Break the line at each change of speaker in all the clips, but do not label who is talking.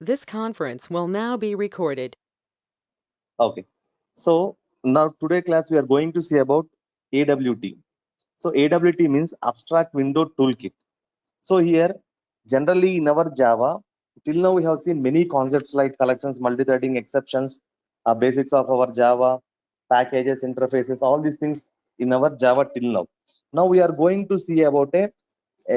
This conference will now be recorded.
Okay. So now today class we are going to see about AWT. So AWT means Abstract Window Toolkit. So here generally in our Java, till now we have seen many concepts like collections, multi-threading, exceptions, basics of our Java, packages, interfaces, all these things in our Java till now. Now we are going to see about a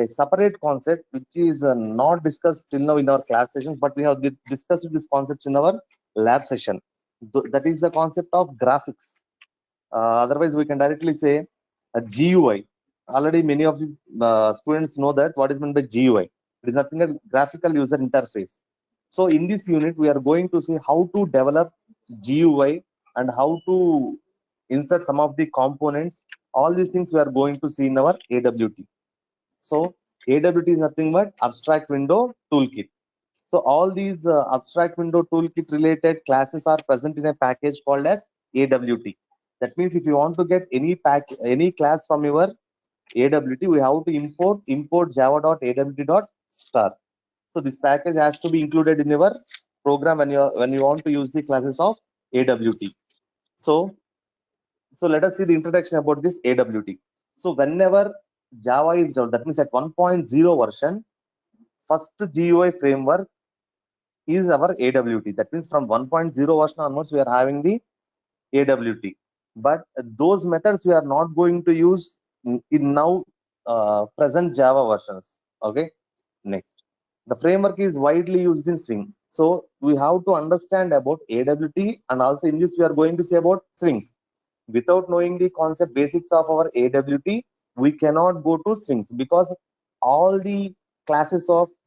separate concept which is not discussed till now in our class sessions, but we have discussed this concept in our lab session. That is the concept of graphics. Otherwise, we can directly say a GUI. Already, many of the students know that what is meant by GUI. It is nothing but graphical user interface. So, in this unit, we are going to see how to develop GUI and how to insert some of the components. All these things we are going to see in our AWT. So AWT is nothing but Abstract Window Toolkit. So all these Abstract Window Toolkit related classes are present in a package called as AWT. That means if you want to get any class from your AWT, we have to import java.awt.star. So this package has to be included in your program when you want to use the classes of AWT. So let us see the introduction about this AWT. So whenever Java is developed, that means at 1.0 version, first GUI framework is our AWT. That means from 1.0 version onwards, we are having the AWT. But those methods we are not going to use in now present Java versions. Okay. Next, the framework is widely used in Swing. So we have to understand about AWT, and also in this we are going to say about Swings. Without knowing the concept basics of our AWT, we cannot go to Swings because all the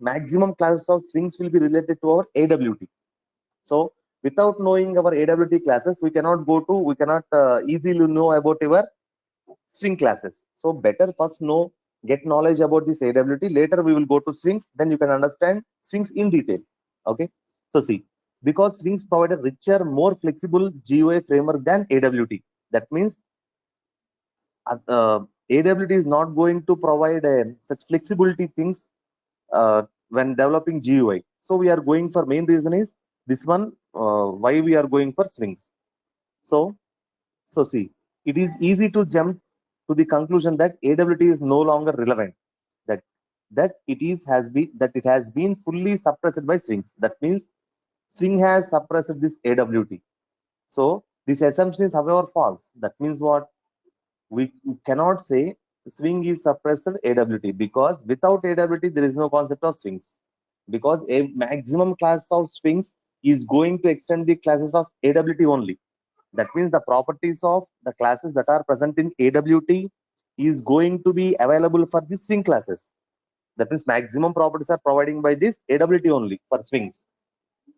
maximum classes of Swings will be related to our AWT. So without knowing our AWT classes, we cannot easily know about our Swing classes. So better first get knowledge about this AWT. Later we will go to Swings. Then you can understand Swings in detail. Okay. So see, because Swings provide a richer, more flexible GUI framework than AWT. That means AWT is not going to provide such flexibility things when developing GUI. So we are going for main reason is this one. Why we are going for Swings? So see, it is easy to jump to the conclusion that AWT is no longer relevant. That it has been fully suppressed by Swings. That means Swing has suppressed this AWT. So this assumption is however false. That means what? We cannot say Swing is suppressed AWT because without AWT there is no concept of Swings, because a maximum class of Swings is going to extend the classes of AWT only. That means the properties of the classes that are present in AWT is going to be available for the Swing classes. That means maximum properties are providing by this AWT only for Swings.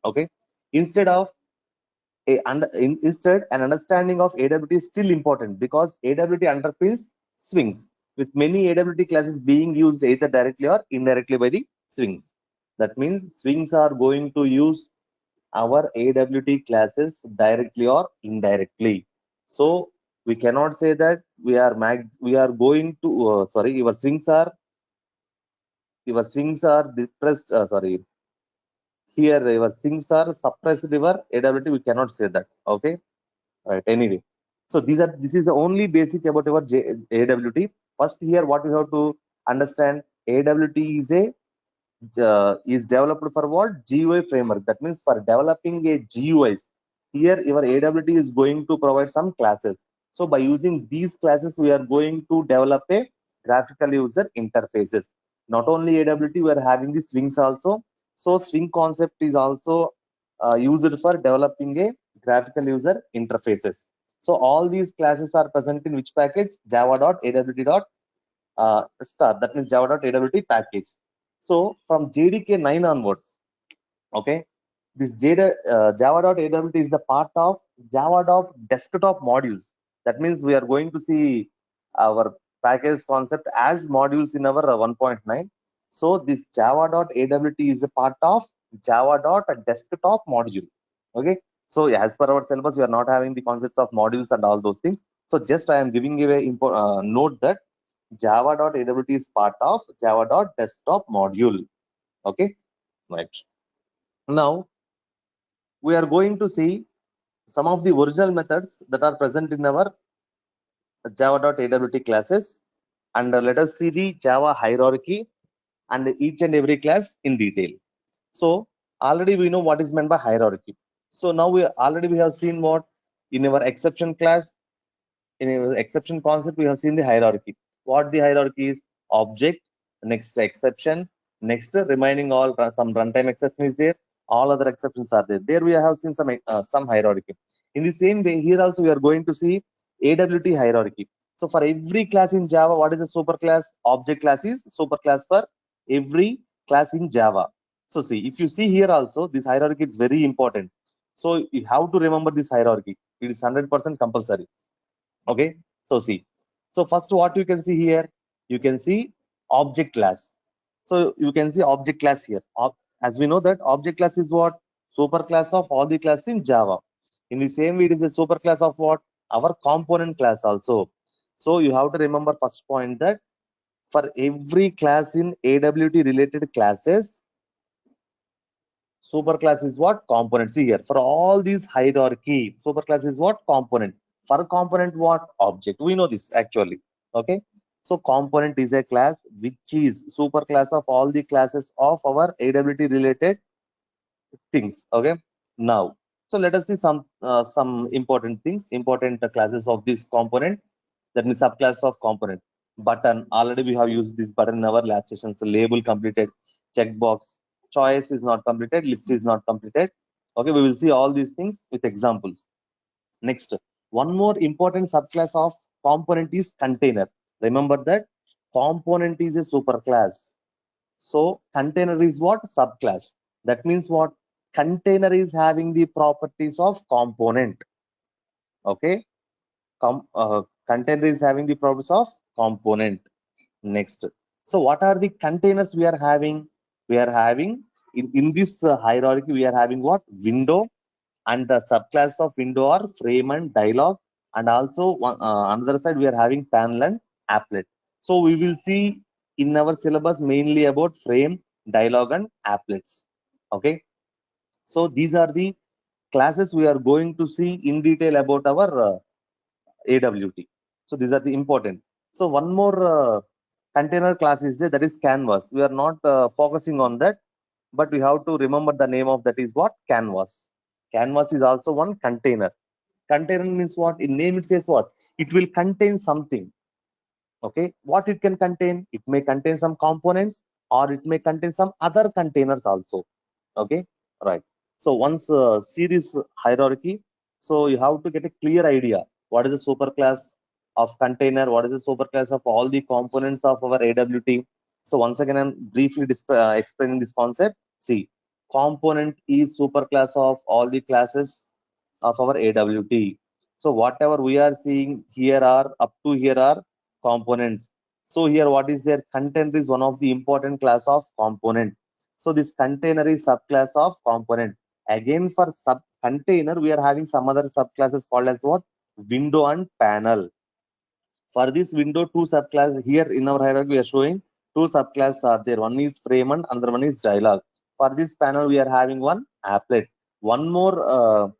Okay. Instead of instead, an understanding of AWT is still important because AWT underpins Swings, with many AWT classes being used either directly or indirectly by the Swings. That means Swings are going to use our AWT classes directly or indirectly. So we cannot say that we are going to sorry, your swings are depressed. Sorry, here your swings are suppressed. Your AWT, we cannot say that. Okay. Right. Anyway, so this is the only basic about our AWT. First, here what we have to understand, AWT is developed for what? GUI framework. That means for developing a GUIs, here your AWT is going to provide some classes. So by using these classes, we are going to develop a graphical user interfaces. Not only AWT, we are having the Swings also. So Swing concept is also used for developing a graphical user interfaces. So all these classes are present in which package? Java.awt.star. That means Java.awt package. So from JDK 9 onwards, okay, this Java.awt is the part of Java.desktop modules. That means we are going to see our package concept as modules in our 1.9. So this Java.awt is a part of Java.desktop module. Okay. So as per our syllabus, we are not having the concepts of modules and all those things. So just I am giving you a note that Java.awt is part of Java.desktop module. Okay. Right. Now we are going to see some of the original methods that are present in our java.awt classes, and let us see the Java hierarchy and each and every class in detail. So already we know what is meant by hierarchy. So now we have seen what in our exception class, in our exception concept, we have seen the hierarchy. What the hierarchy is: object, next exception, next remaining all some runtime exception is there. All other exceptions are there. There we have seen some hierarchy. In the same way, here also we are going to see AWT hierarchy. So for every class in Java, what is the superclass? Object class is superclass for every class in Java. So see, if you see here also, this hierarchy is very important. So you have to remember this hierarchy. It is 100% compulsory. Okay, so see, so first what you can see here, you can see object class. So you can see object class here. As we know that object class is what? Super class of all the classes in Java. In the same way, it is a super class of what? Our component class also. So you have to remember first point that for every class in AWT related classes, superclass is what? Component. See here, for all these hierarchy, superclass is what? Component. For component, what? Object. We know this actually. Okay. So component is a class which is superclass of all the classes of our AWT related things. Okay. Now, so let us see some important things, important classes of this component. That means subclass of component. Button, already we have used this button in our lab sessions. Label completed, checkbox, choice is not completed, list is not completed. Okay, we will see all these things with examples. Next, one more important subclass of component is container. Remember that component is a superclass. So container is what? Subclass. That means what? Container is having the properties of component. Okay, container is having the properties of component. Next, so what are the containers we are having? We are having in this hierarchy, we are having what? Window, and the subclass of window are frame and dialog, and also another side we are having panel and applet. So we will see in our syllabus mainly about frame, dialog, and applets. Okay, so these are the classes we are going to see in detail about our AWT. So these are the important. So one more container class is there, that is canvas. We are not focusing on that, but we have to remember the name of that is what? Canvas. Canvas is also one container. Container means what? In name it says what? It will contain something. Okay, what it can contain? It may contain some components, or it may contain some other containers also. Okay, right. So once see this hierarchy, so you have to get a clear idea what is the superclass of container, what is the superclass of all the components of our AWT. So once again, I'm briefly explaining this concept. See, component is superclass of all the classes of our AWT. So whatever we are seeing here are up to here are components. So here what is there? Container is one of the important class of component. So this container is subclass of component. Again, for sub container, we are having some other subclasses called as what? Window and panel. For this window, two subclasses here in our hierarchy, we are showing two subclasses are there. One is frame and another one is dialog. For this panel, we are having one applet. One more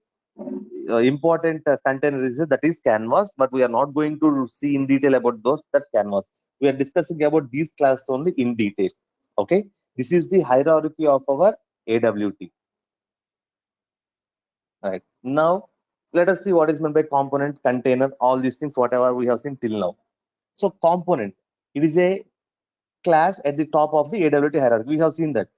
important container is that is canvas, but we are not going to see in detail about those that canvas. We are discussing about these classes only in detail. Okay, this is the hierarchy of our AWT. Right now, let us see what is meant by component, container, all these things, whatever we have seen till now. So component, it is a class at the top of the AWT hierarchy. We have seen that.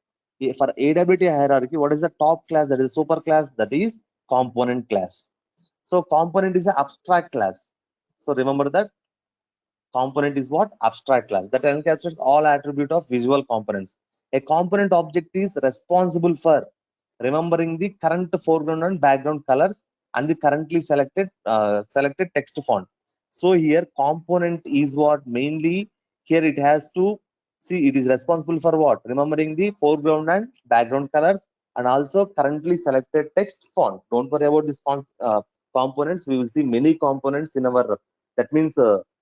For AWT hierarchy, what is the top class? That is super class, that is component class. So component is an abstract class. So remember that component is what? Abstract class that encapsulates all attribute of visual components. A component object is responsible for remembering the current foreground and background colors and the currently selected text font. So here component is what? Mainly here it has to see, it is responsible for what? Remembering the foreground and background colors and also currently selected text font. Don't worry about this components. We will see many components in our, that means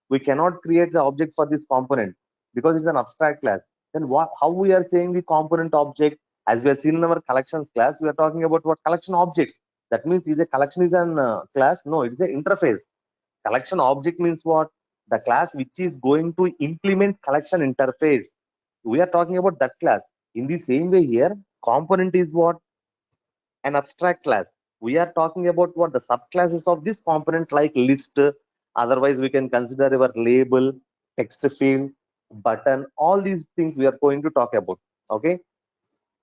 we cannot create the object for this component because it's an abstract class. Then what? How we are saying the component object? As we have seen in our collections class, we are talking about what collection objects. That means is a collection is an class? No, it is an interface. Collection object means what? The class which is going to implement collection interface. We are talking about that class. In the same way here, component is what? An abstract class. We are talking about what the subclasses of this component like list. Otherwise, we can consider our label, text field, button. All these things we are going to talk about. Okay,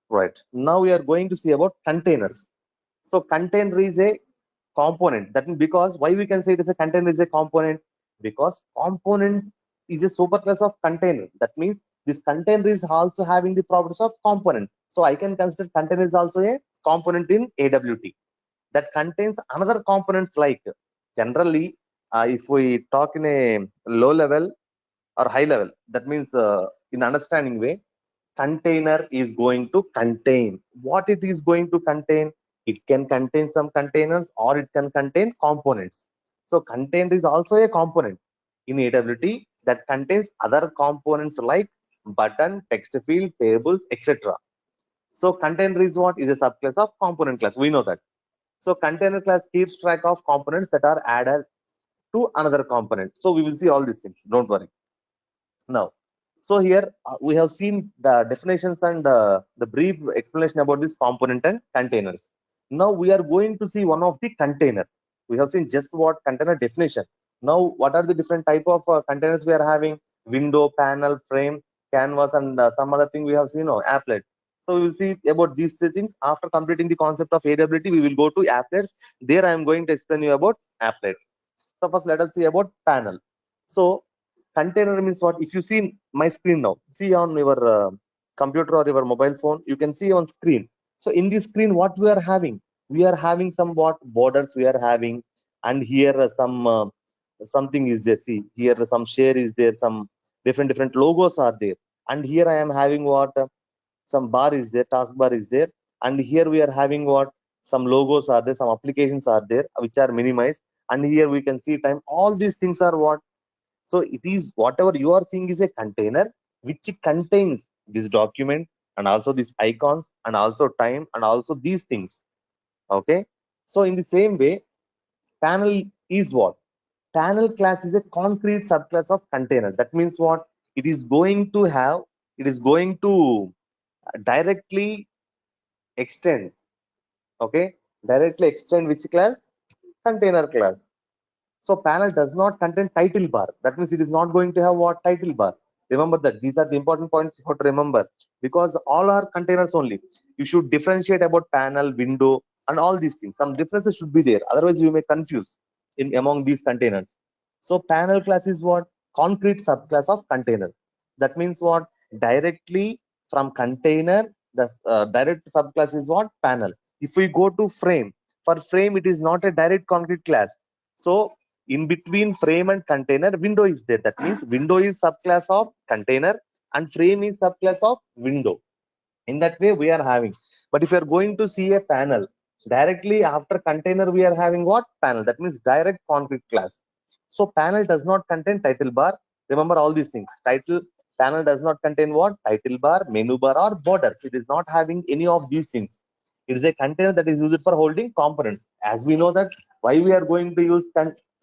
right. Now we are going to see about containers. So container is a component. That means because why we can say it is a container is a component, because component is a superclass of container. That means this container is also having the properties of component. So I can consider container is also a component in AWT that contains another components like generally if we talk in a low level or high level, that means in understanding way, container is going to contain what it is going to contain. It can contain some containers or it can contain components. So container is also a component in AWT that contains other components like button, text field, tables, etc. So container is what? Is a subclass of component class. We know that. So container class keeps track of components that are added to another component. So we will see all these things. Don't worry. Now, so here we have seen the definitions and the brief explanation about this component and containers. Now we are going to see one of the container. We have seen just what container definition. Now, what are the different type of containers we are having? Window, panel, frame, canvas, and some other thing we have seen. No, applet. So we will see about these three things. After completing the concept of AWT, we will go to applets. There I am going to explain you about applet. So first let us see about panel. So container means what? If you see my screen now, see on your computer or your mobile phone, you can see on screen. So in this screen, what we are having? We are having some what borders we are having, and here some something is there. See here some share is there, some different logos are there, and here I am having what some bar is there, taskbar is there, and here we are having what some logos are there, some applications are there which are minimized, and here we can see time. All these things are what? So it is whatever you are seeing is a container which contains this document and also these icons and also time and also these things. Okay. So in the same way, panel is what? Panel class is a concrete subclass of container. That means what? It is going to have, it is going to directly extend. Okay. Directly extend which class? Container class. So panel does not contain title bar. That means it is not going to have what title bar. Remember that these are the important points you have to remember, because all are containers only. You should differentiate about panel, window, and all these things. Some differences should be there. Otherwise, you may confuse in among these containers. So panel class is what? Concrete subclass of container. That means what? Directly from container, the direct subclass is what? Panel. If we go to frame, for frame it is not a direct concrete class. So in between frame and container, window is there. That means window is subclass of container and frame is subclass of window. In that way we are having. But if you are going to see a panel, directly after container we are having what? Panel. That means direct concrete class. So panel does not contain title bar. Remember all these things. Title panel does not contain what? Title bar, menu bar, or borders. It is not having any of these things. It is a container that is used for holding components. As we know that why we are going to use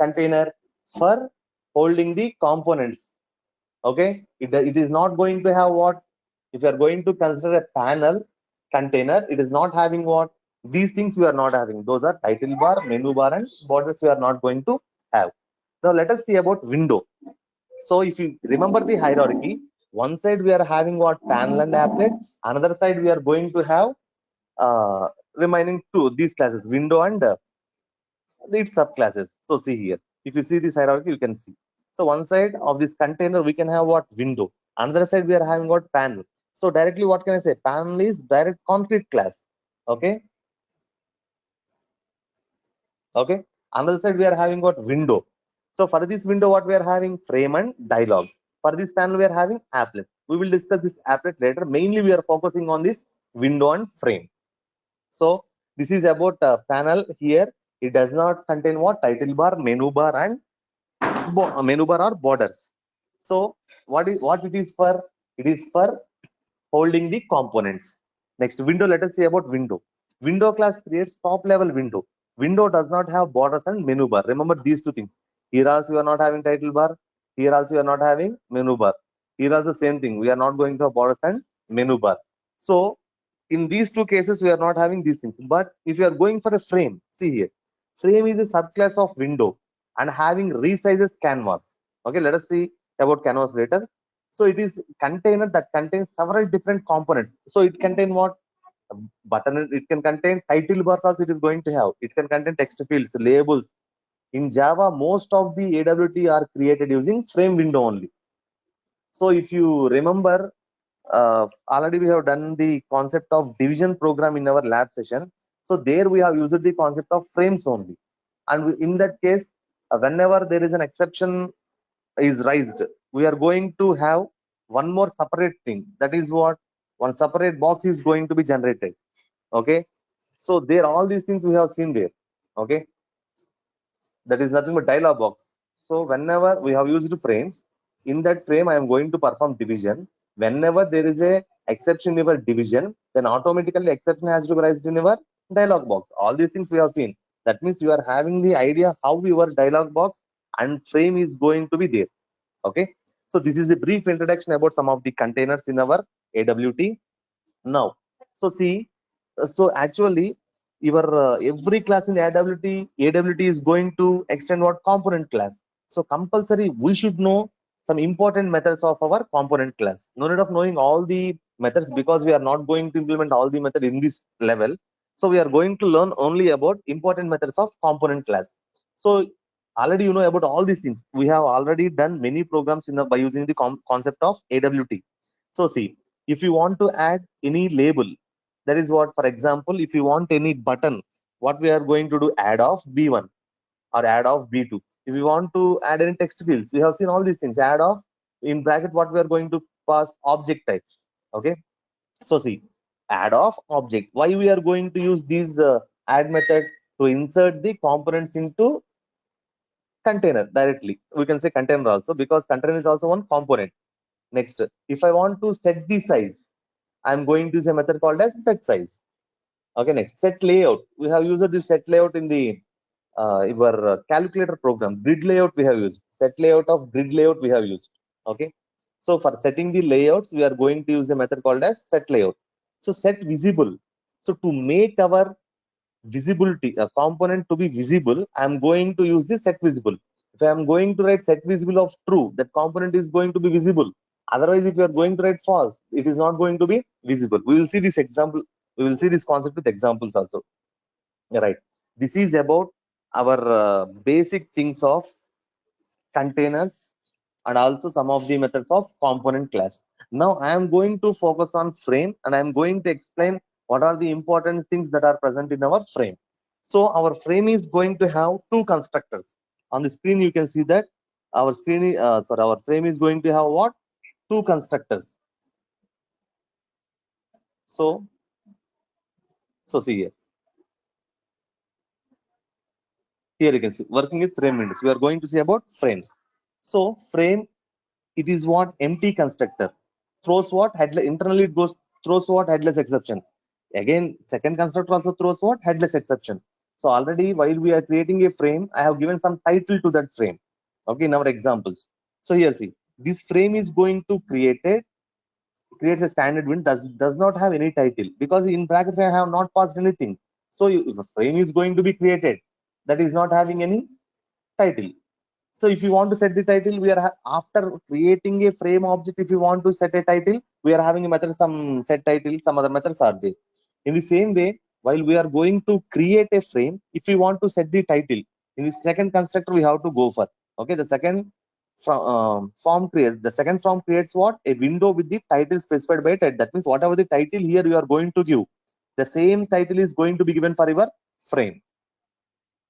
container for holding the components. Okay, it is not going to have what? If you are going to consider a panel container, it is not having what? These things we are not having. Those are title bar, menu bar, and borders we are not going to have. Now let us see about window. So if you remember the hierarchy, one side we are having what? Panel and applet. Another side we are going to have remaining two these classes, window and its subclasses. So see here, if you see this hierarchy, you can see. So one side of this container we can have what? Window. Another side we are having what? Panel. So directly what can I say? Panel is direct concrete class. Okay. Okay. Another side we are having what? Window. So for this window, what we are having? Frame and dialogue. For this panel, we are having applet. We will discuss this applet later. Mainly we are focusing on this window and frame. So this is about panel here. It does not contain what? Title bar, menu bar, and menu bar or borders. So what it is for? It is for holding the components. Next, window. Let us see about window. Window class creates top level window. Window does not have borders and menu bar. Remember these two things. Here also you are not having title bar. Here also you are not having menu bar. Here also same thing. We are not going to have borders and menu bar. So in these two cases, we are not having these things. But if you are going for a frame, see here, frame is a subclass of window and having resizes canvas. Okay, let us see about canvas later. So it is container that contains several different components. So it contain what? Button. It can contain title bars also. It is going to have. It can contain text fields, labels. In Java, most of the AWT are created using frame window only. So if you remember, already we have done the concept of division program in our lab session. So there we have used the concept of frames only. And in that case, whenever there is an exception is raised, we are going to have one more separate thing. That is what? One separate box is going to be generated. Okay. So there, all these things we have seen there. Okay. That is nothing but dialog box. So whenever we have used frames, in that frame I am going to perform division. Whenever there is a exception in your division, then automatically exception has to be raised in your dialog box. All these things we have seen. That means you are having the idea how your dialog box and frame is going to be there. Okay. So this is a brief introduction about some of the containers in our AWT. Now, so see, so actually your every class in AWT is going to extend what? Component class. So compulsory we should know some important methods of our component class. No need of knowing all the methods because we are not going to implement all the method in this level. So we are going to learn only about important methods of component class. So already you know about all these things. We have already done many programs by using the concept of AWT. So see, if you want to add any label, that is what, for example, if you want any button, what we are going to do? Add of B1 or add of B2. If you want to add any text fields, we have seen all these things. Add of, in bracket, what we are going to pass? Object type. Okay. So see, add of object. Why we are going to use these add method? To insert the components into container directly. We can say container also, because container is also one component. Next, if I want to set the size, I'm going to use a method called as set size. Okay, next, set layout. We have used this set layout in the your calculator program. Grid layout we have used. Set layout of grid layout we have used. Okay. So for setting the layouts, we are going to use a method called as set layout. So set visible. So to make our visibility, a component to be visible, I'm going to use the set visible. If I'm going to write set visible of true, that component is going to be visible. Otherwise, if you are going to write false, it is not going to be visible. We will see this example. We will see this concept with examples also. Right. This is about our basic things of containers and also some of the methods of component class. Now I am going to focus on frame and I am going to explain what are the important things that are present in our frame. So our frame is going to have two constructors. On the screen you can see that our screen is, our frame is going to have what? Two constructors. So see here. Here you can see working with frame windows. We are going to see about frames. So frame, it is what? Empty constructor. Throws what? Headless. Internally it goes throws what? Headless exception. Again, second constructor also throws what? Headless exception. So already while we are creating a frame, I have given some title to that frame. Okay, in our examples. So here see, this frame is going to creates a standard wind, does not have any title, because in brackets I have not passed anything. So if a frame is going to be created that is not having any title. So if you want to set the title, we are after creating a frame object. If you want to set a title, we are having a method, some set title, some other methods are there. In the same way, while we are going to create a frame, if you want to set the title, in the second constructor we have to go for. Okay, the second form creates, the second form creates what? A window with the title specified by title. That means whatever the title here you are going to give, the same title is going to be given for your frame.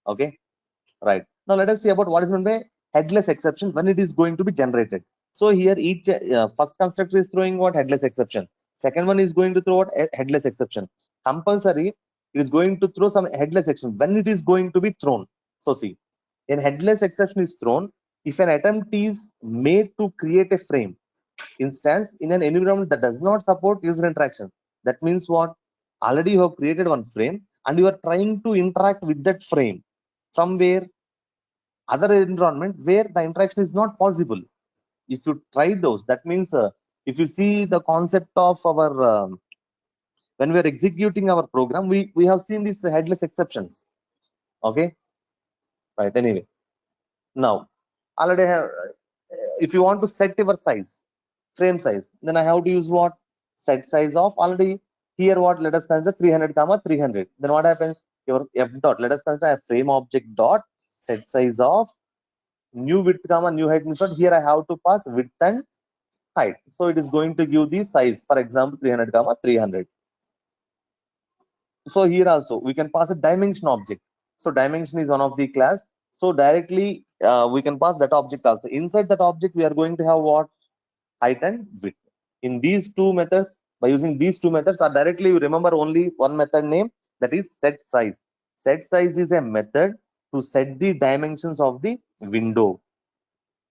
Okay. Right. Now let us see about what is meant by headless exception when it is going to be generated. So here each first constructor is throwing what? Headless exception. Second one is going to throw what? Headless exception. Compulsory, it is going to throw some headless exception when it is going to be thrown. So see, an headless exception is thrown if an attempt is made to create a frame instance in an environment that does not support user interaction. That means what? Already you have created one frame and you are trying to interact with that frame from where other environment where the interaction is not possible. If you try those, that means if you see the concept of our when we are executing our program, we have seen these headless exceptions. Okay, right. Anyway, now already have, if you want to set your size, frame size, then I have to use what? Set size of already here what? Let us consider 300 comma 300. Then what happens? Your f dot. Let us consider a frame object dot set size of new width comma new height means what? Here I have to pass width and height. So it is going to give the size. For example, 300 comma 300. So here also we can pass a dimension object. So dimension is one of the class. So directly we can pass that object also. Inside that object we are going to have what? Height and width. In these two methods, by using these two methods, or directly you remember only one method name, that is set size. Set size is a method to set the dimensions of the window.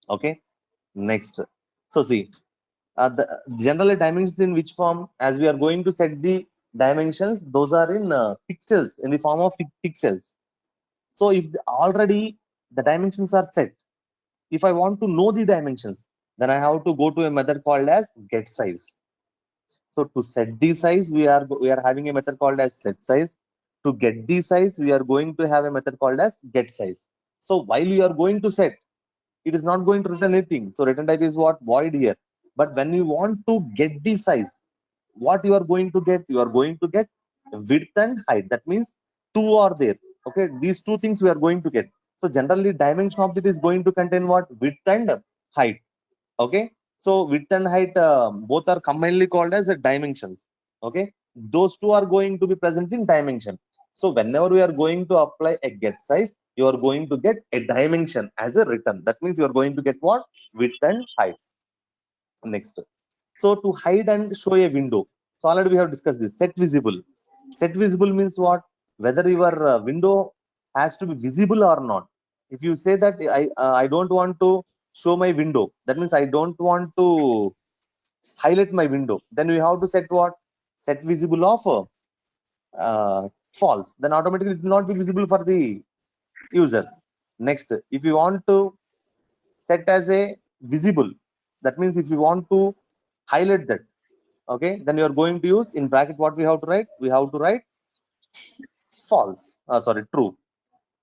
Okay, next. So see, the generally dimensions in which form? As we are going to set the dimensions, those are in pixels, in the form of pixels. So if already the dimensions are set, if I want to know the dimensions, then I have to go to a method called as get size. So to set the size, we are having a method called as set size. To get the size, we are going to have a method called as get size. So while you are going to set, it is not going to return anything. So return type is what? Void here. But when you want to get the size, what you are going to get? You are going to get width and height. That means two are there. Okay, these two things we are going to get. So generally dimension object is going to contain what? Width and height. Okay, so width and height both are commonly called as the dimensions. Okay, those two are going to be present in dimension. So whenever we are going to apply a get size, you are going to get a dimension as a return. That means you are going to get what? Width and height. Next, so to hide and show a window, so already we have discussed this. Set visible. Set visible means what? Whether your window has to be visible or not. If you say that I don't want to show my window, that means I don't want to highlight my window, then we have to set what? Set visible of false. Then automatically it will not be visible for the users. Next, if you want to set as a visible, that means if you want to highlight that, okay, then you are going to use in bracket. What we have to write? We have to write false, sorry, true.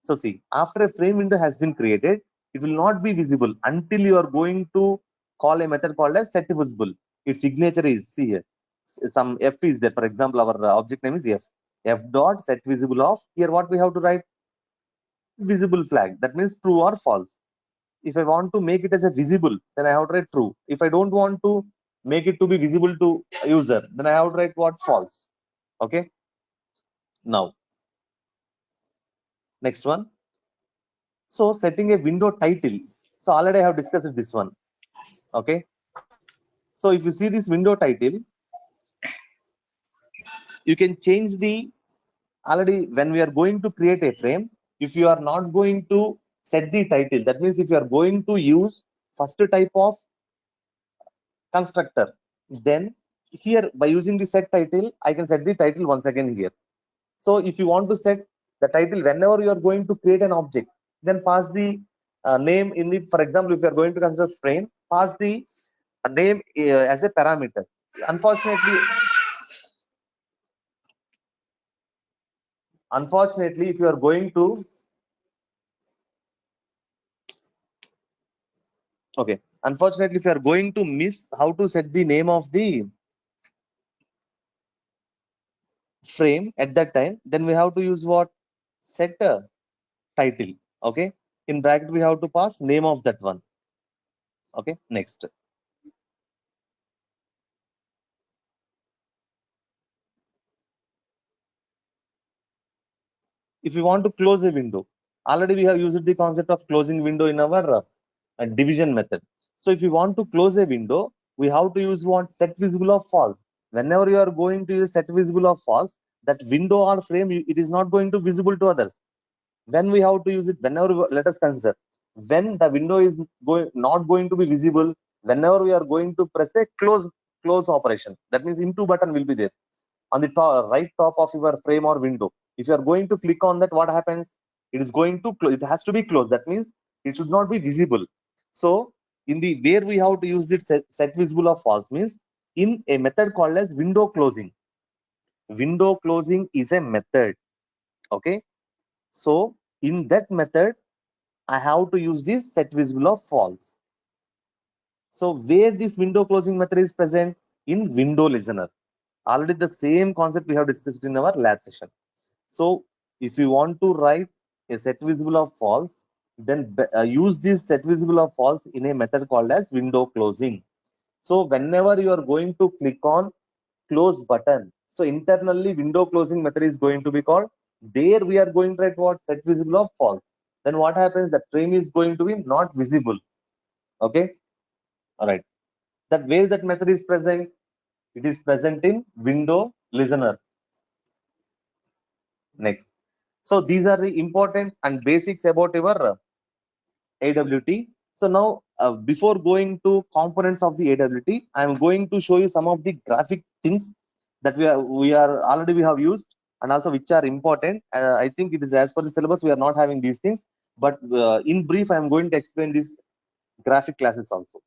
So see, after a frame window has been created, it will not be visible until you are going to call a method called as set visible. Its signature is, see here, some f is there. For example, our object name is f dot set visible of, here what we have to write? Visible flag. That means true or false. If I want to make it as a visible, then I have to write true. If I don't want to make it to be visible to user, then I have to write what? False. Okay, now next one. So setting a window title. So already I have discussed this one. Okay, so if you see this window title, you can change the, already when we are going to create a frame, if you are not going to set the title, that means if you are going to use first type of constructor, then here by using the set title, I can set the title once again here. So if you want to set the title whenever you are going to create an object, then pass the name in the, for example, if you are going to consider frame, pass the name as a parameter. Unfortunately, if you are going to, okay, unfortunately, if you are going to miss how to set the name of the frame at that time, then we have to use what? Set a title. Okay, in bracket we have to pass name of that one. Okay, next. If you want to close a window, already we have used the concept of closing window in our division method. So if you want to close a window, we have to use what? Set visible of false. Whenever you are going to use set visible of false, that window or frame, it is not going to visible to others. When we have to use it, whenever let us consider, when the window is not going to be visible, whenever we are going to press a close operation, that means into button will be there. on the right top of your frame or window. If you are going to click on that, what happens? It is going to close. It has to be closed. That means it should not be visible. So in the where we have to use this set visible of false means in a method called as window closing. Window closing is a method. Okay. So in that method, I have to use this set visible of false. So where this window closing method is present? In window listener. Already the same concept we have discussed in our lab session. So if you want to write a set visible of false, then use this set visible of false in a method called as window closing. So whenever you are going to click on close button, so internally window closing method is going to be called. There we are going to write what? Set visible of false. Then what happens? That frame is going to be not visible. Okay. All right. That where that method is present? It is present in window listener. Next. So these are the important and basics about your AWT. So now, before going to components of the AWT, I am going to show you some of the graphic things that we have used, and also which are important. I think it is as per the syllabus. We are not having these things, but in brief, I am going to explain these graphic classes also,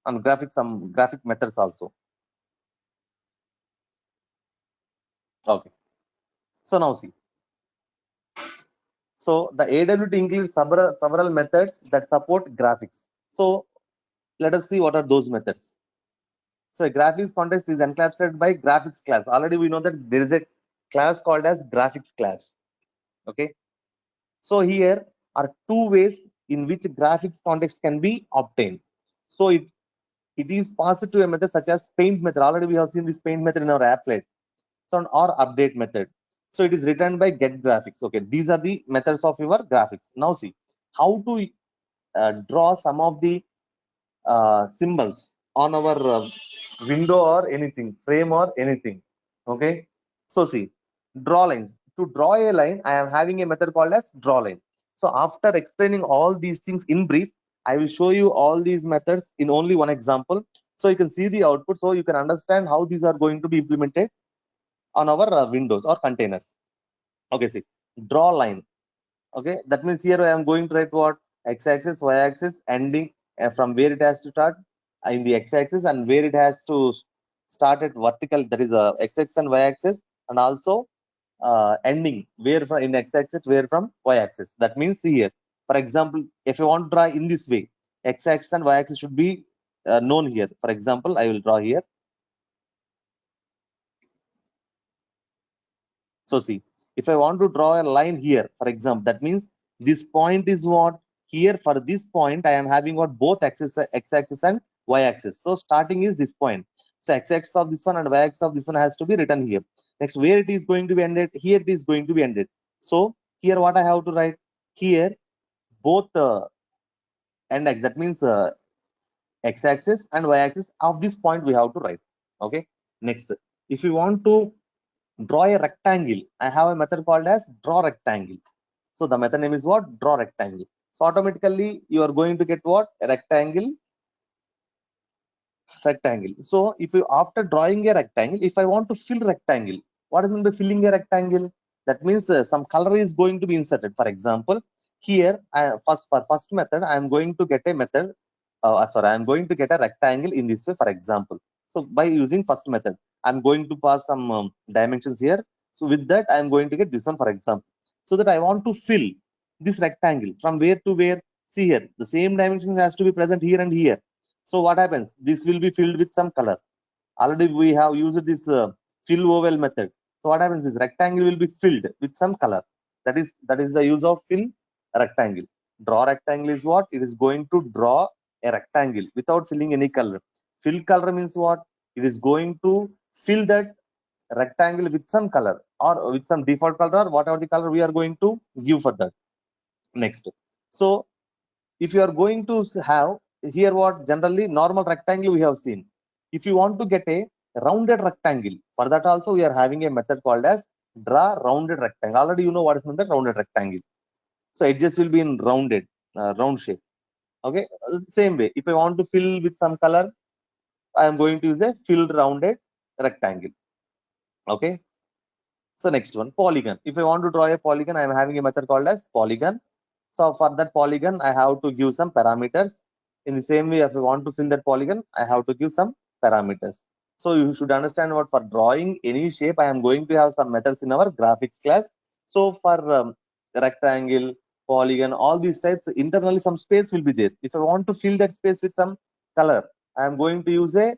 and some graphic methods also. Okay. So now see. So the AWT includes several methods that support graphics. So let us see what are those methods. So a graphics context is encapsulated by graphics class. Already we know that there is a class called as graphics class. Okay. So here are two ways in which graphics context can be obtained. So it is passed to a method such as paint method. Already we have seen this paint method in our applet. So or update method. So it is written by get graphics. Okay. These are the methods of your graphics. Now see how to draw some of the symbols on our window or anything, frame or anything. Okay. So see, draw lines. To draw a line, I am having a method called as draw line. So after explaining all these things in brief, I will show you all these methods in only one example. So you can see the output. So you can understand how these are going to be implemented on our windows or containers. Okay, see, draw line. Okay, that means here I am going to write what? X-axis, Y-axis, ending from where it has to start in the X-axis and where it has to start at vertical, that is a X-axis and Y-axis, and also ending where from in X-axis, where from Y-axis. That means see here, for example, if you want to draw in this way, X-axis and Y-axis should be known here. For example, I will draw here. So see, if I want to draw a line here, for example, that means this point is what? Here for this point, I am having what? Both x-axis and y-axis. So starting is this point. So x-axis of this one and y-axis of this one has to be written here. Next, where it is going to be ended? Here it is going to be ended. So here what I have to write? Here both end x, that means x-axis and y-axis of this point we have to write. Okay. Next, if you want to draw a rectangle, I have a method called as draw rectangle. So the method name is what? Draw rectangle. So automatically you are going to get what? A rectangle. So if you after drawing a rectangle, if I want to fill rectangle, what is meant by filling a rectangle? That means some color is going to be inserted. For example, here for first method, I am going to get a method. I am going to get a rectangle in this way. For example, so by using first method, I'm going to pass some dimensions here. So with that, I am going to get this one. For example, so that I want to fill this rectangle from where to where. See here, the same dimensions has to be present here and here. So what happens? This will be filled with some color. Already we have used this fill oval method. So what happens is rectangle will be filled with some color. That is the use of fill rectangle. Draw rectangle is what? It is going to draw a rectangle without filling any color. Fill color means what? It is going to fill that rectangle with some color or with some default color or whatever the color we are going to give for that. Next. So if you are going to have here what generally normal rectangle we have seen. If you want to get a rounded rectangle, for that also we are having a method called as draw rounded rectangle. Already you know what is meant by rounded rectangle. So edges will be in round shape. Okay, same way. If I want to fill with some color, I am going to use a filled rounded rectangle. Okay. So next one, polygon. If I want to draw a polygon, I am having a method called as polygon. So for that polygon, I have to give some parameters. In the same way, if I want to fill that polygon, I have to give some parameters. So you should understand what for drawing any shape, I am going to have some methods in our graphics class. So for rectangle, polygon, all these types, internally some space will be there. If I want to fill that space with some color, I am going to use a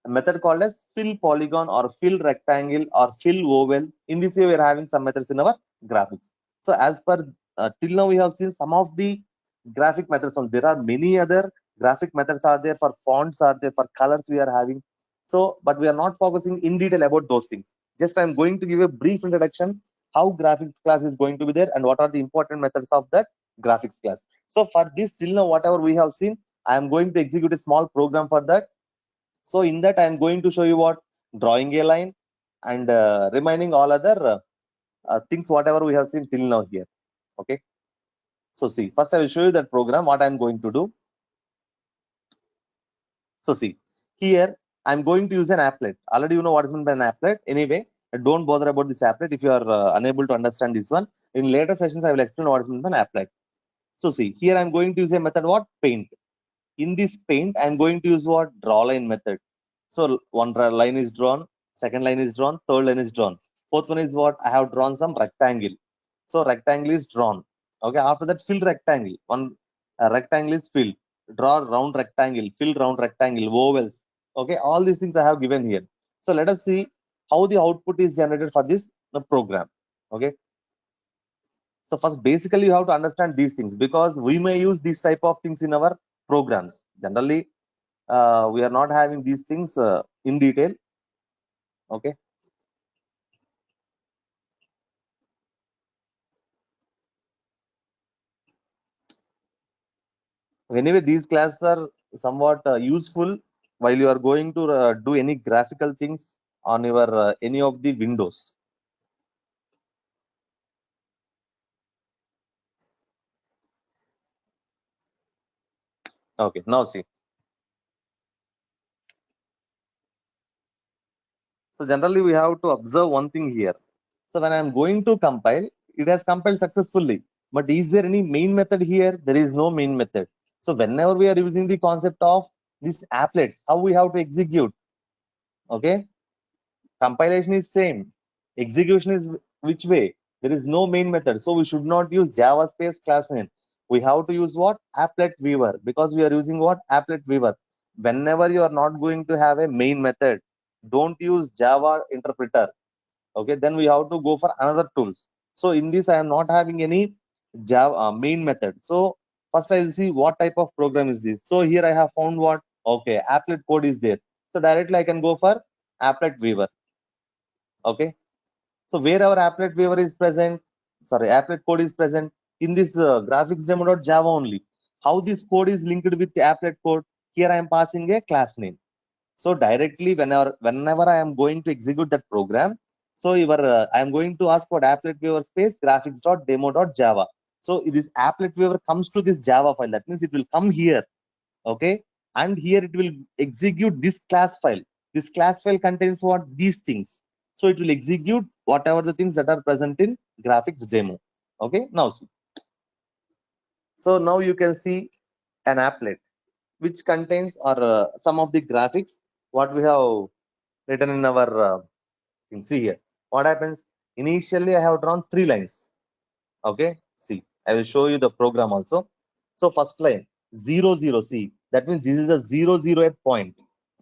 method called as fill polygon or fill rectangle or fill oval. In this way, we are having some methods in our graphics. So as per till now we have seen some of the graphic methods. On there are many other graphic methods are there, for fonts are there, for colors we are having. So but we are not focusing in detail about those things. Just I'm going to give a brief introduction how graphics class is going to be there and what are the important methods of that graphics class. So for this till now whatever we have seen, I am going to execute a small program for that. So in that I am going to show you what drawing a line and reminding all other things whatever we have seen till now here. Okay. So see, first I will show you that program, what I'm going to do. So see, here I'm going to use an applet. Already you know what is meant by an applet. Anyway, don't bother about this applet if you are unable to understand this one. In later sessions, I will explain what is meant by an applet. So see, here I'm going to use a method what? Paint. In this paint, I'm going to use what? Draw line method. So one line is drawn, second line is drawn, third line is drawn. Fourth one is what? I have drawn some rectangle. So rectangle is drawn. Okay, after that fill rectangle. One rectangle is filled. Draw round rectangle, fill round rectangle, vowels. Okay, all these things I have given here. So let us see how the output is generated for this program. Okay. So first, basically, you have to understand these things because we may use these type of things in our programs. Generally, we are not having these things in detail. Okay. Anyway, these classes are somewhat useful while you are going to do any graphical things on your any of the windows. Okay. Now see. So generally, we have to observe one thing here. So when I am going to compile, it has compiled successfully. But is there any main method here? There is no main method. So whenever we are using the concept of these applets, how we have to execute? Okay, compilation is same. Execution is which way? There is no main method. So we should not use Java space class name. We have to use what? Applet viewer, because we are using what? Applet viewer. Whenever you are not going to have a main method, don't use Java interpreter. Okay, then we have to go for another tools. So in this I am not having any Java main method. So first I will see what type of program is this. So here I have found what? Okay, applet code is there. So directly I can go for applet viewer. Okay, so where our applet viewer is present, sorry, applet code is present in this graphics demo.java only. How this code is linked with the applet code? Here I am passing a class name. So directly whenever I am going to execute that program, so I am going to ask for applet viewer space graphics.demo.java. So this applet viewer comes to this Java file. That means it will come here. Okay, and here it will execute this class file. This class file contains what? These things. So it will execute whatever the things that are present in graphics demo. Okay, now see. So now you can see an applet which contains or some of the graphics what we have written in our thing. See here what happens. Initially I have drawn 3 lines. Okay, see, I will show you the program also. So first line 0 0, see, that means this is a 0 0 at point,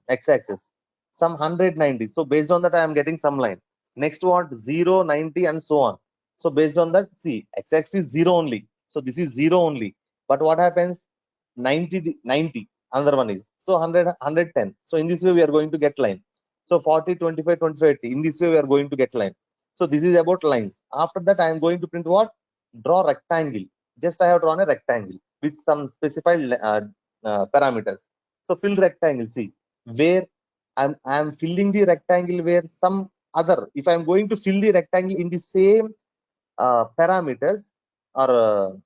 x-axis, some 190. So based on that I am getting some line. Next what? 0 90 and so on. So based on that, see, x-axis 0 only, so this is 0 only. But what happens? 90 90, another one is, so 100 110. So in this way we are going to get line. So 40 25 25 80, in this way we are going to get line. So this is about lines. After that I am going to print what? Draw rectangle. Just I have drawn a rectangle with some specified parameters. So fill rectangle. See where I'm filling the rectangle where some other. If I'm going to fill the rectangle in the same parameters or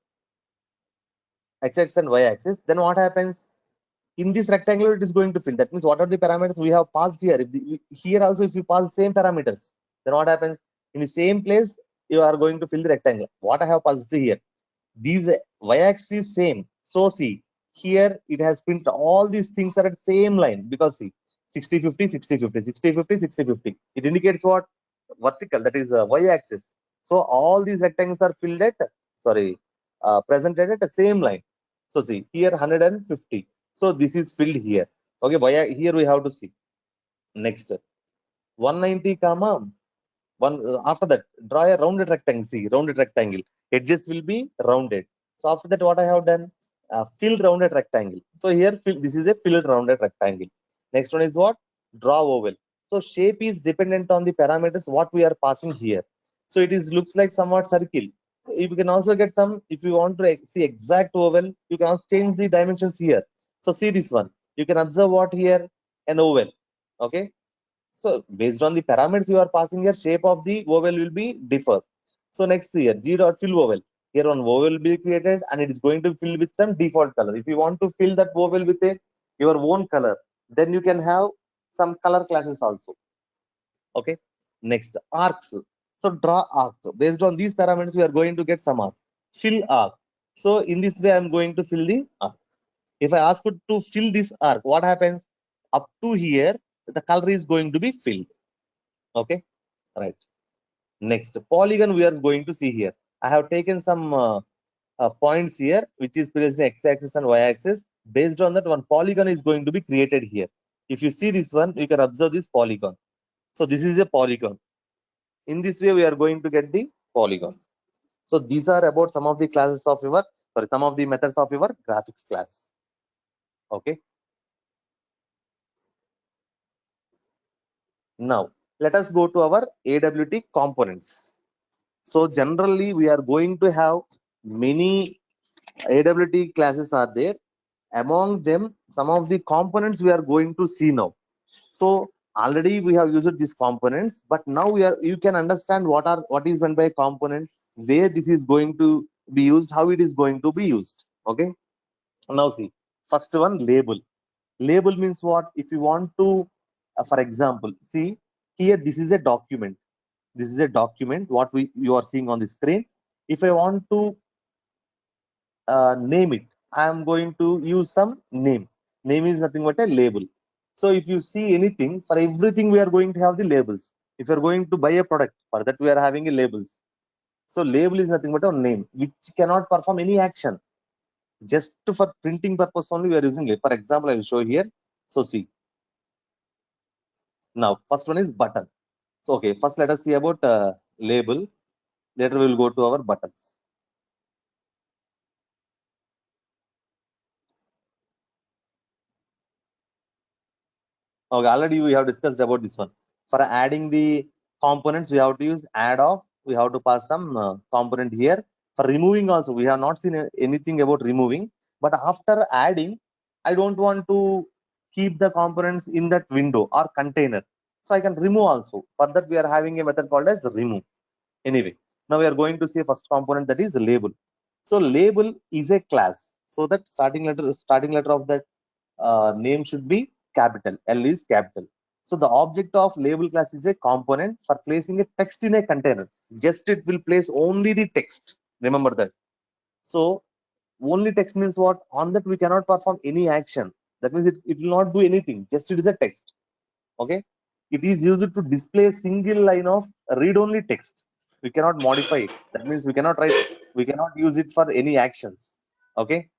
x-axis and y-axis, then what happens? In this rectangle it is going to fill. That means what are the parameters we have passed here? If here also if you pass same parameters, Then what happens? In the same place, you are going to fill the rectangle. What I have passed here, these y-axis same. So see, here it has printed all these things are at same line because see, 60 50 60 50 60 50 60 50. It indicates what? Vertical, that is y-axis. So all these rectangles are filled at, sorry, presented at the same line. So see, here 150. So this is filled here. Okay, here we have to see. Next, 190 comma one. After that, draw a rounded rectangle. See, rounded rectangle. Edges will be rounded. So after that, what I have done? Filled rounded rectangle. So here, this is a filled rounded rectangle. Next one is what? Draw oval. So shape is dependent on the parameters what we are passing here. So it is looks like somewhat circle. You can also get some, if you want to see exact oval, you can also change the dimensions here. So see this one. You can observe what here? An oval. Okay. So based on the parameters you are passing here, shape of the oval will be differ. So next here, G dot fill oval. Here one oval will be created and it is going to fill with some default color. If you want to fill that oval with your own color, then you can have some color classes also. Okay. Next, arcs. So draw arc. Based on these parameters, we are going to get some arc. Fill arc. So in this way, I'm going to fill the arc. If I ask you to fill this arc, what happens? Up to here, the color is going to be filled. Okay, right. Next, polygon we are going to see here. I have taken some points here, which is previously x-axis and y-axis. Based on that, one polygon is going to be created here. If you see this one, you can observe this polygon. So this is a polygon. In this way, we are going to get the polygon. So these are about some of the classes of your, sorry, some of the methods of your graphics class. Okay. Now, let us go to our AWT components. So generally, we are going to have many AWT classes are there. Among them, some of the components we are going to see now. So already we have used these components, but now you can understand what is meant by component, where this is going to be used, how it is going to be used. Okay. Now see, first one, label. Label means what? If you want to, for example, see here, this is a document. This is a document what you are seeing on the screen. If I want to name it, I am going to use some name is nothing but a label. So if you see anything, for everything we are going to have the labels. If you are going to buy a product, for that we are having a labels. So label is nothing but a name which cannot perform any action. Just for printing purpose only we are using it. For example, I will show here. So see, now first one is button. So okay, first let us see about label. Later we will go to our buttons. Okay, already we have discussed about this one. For adding the components, we have to use add of. We have to pass some component here. For removing also, we have not seen anything about removing. But after adding, I don't want to keep the components in that window or container. So I can remove also. For that, we are having a method called as remove. Anyway, now we are going to see first component, that is label. So label is a class. So that starting letter of that name should be capital. L is capital. So the object of label class is a component for placing a text in a container. Just it will place only the text. Remember that. So only text means what? On that we cannot perform any action. That means it will not do anything. Just it is a text. Okay. It is used to display a single line of read-only text. We cannot modify it. That means we cannot write. We cannot use it for any actions. Okay.